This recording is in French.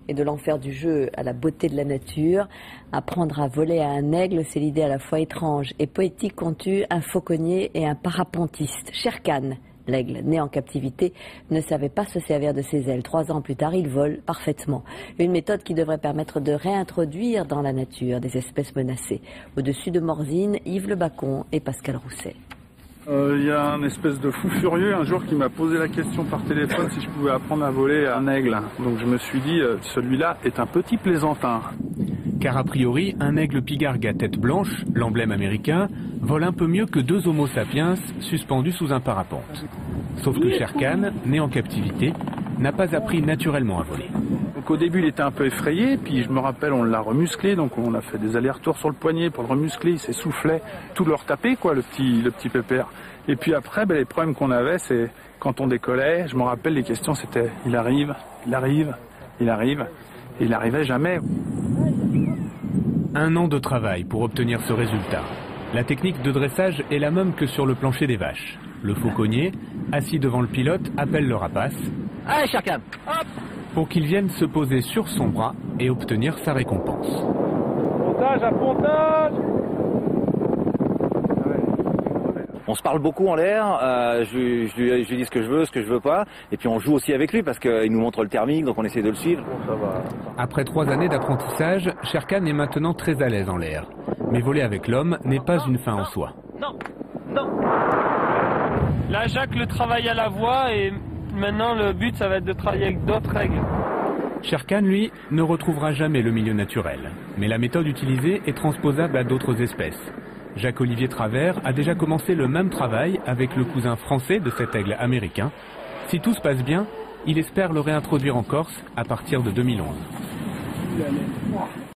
et de l'enfer du jeu à la beauté de la nature. Apprendre à voler à un aigle, c'est l'idée à la fois étrange et poétique qu'ont eu un fauconnier et un parapentiste. Sher Khan, l'aigle, né en captivité, ne savait pas se servir de ses ailes. 3 ans plus tard, il vole parfaitement. Une méthode qui devrait permettre de réintroduire dans la nature des espèces menacées. Au-dessus de Morzine, Yves Le Bacon et Pascal Rousset. Il y a un espèce de fou furieux un jour qui m'a posé la question par téléphone si je pouvais apprendre à voler un aigle. Donc je me suis dit, celui-là est un petit plaisantin. Car a priori, un aigle pigargue à tête blanche, l'emblème américain, vole un peu mieux que 2 homo sapiens suspendus sous un parapente. Sauf que Sher Khan, né en captivité, n'a pas appris naturellement à voler. Donc au début il était un peu effrayé, puis je me rappelle on l'a remusclé, donc on a fait des allers-retours sur le poignet pour le remuscler, il s'essoufflait, tout le retaper quoi, le petit pépère. Et puis après les problèmes qu'on avait c'est quand on décollait, je me rappelle les questions c'était il arrive, et il n'arrivait jamais. 1 an de travail pour obtenir ce résultat. La technique de dressage est la même que sur le plancher des vaches. Le fauconnier, assis devant le pilote, appelle le rapace. Allez, Sher Khan, hop, pour qu'il vienne se poser sur son bras et obtenir sa récompense. Pontage à pontage. On se parle beaucoup en l'air, je lui dis ce que je veux pas, et puis on joue aussi avec lui parce qu'il nous montre le thermique, donc on essaie de le suivre. Après 3 années d'apprentissage, Sher Khan est maintenant très à l'aise en l'air. Mais voler avec l'homme n'est pas une fin en soi. Non, non. Là, Jacques le travaille à la voix et maintenant le but ça va être de travailler avec d'autres aigles. Sher Khan, lui, ne retrouvera jamais le milieu naturel. Mais la méthode utilisée est transposable à d'autres espèces. Jacques-Olivier Travers a déjà commencé le même travail avec le cousin français de cet aigle américain. Si tout se passe bien, il espère le réintroduire en Corse à partir de 2011.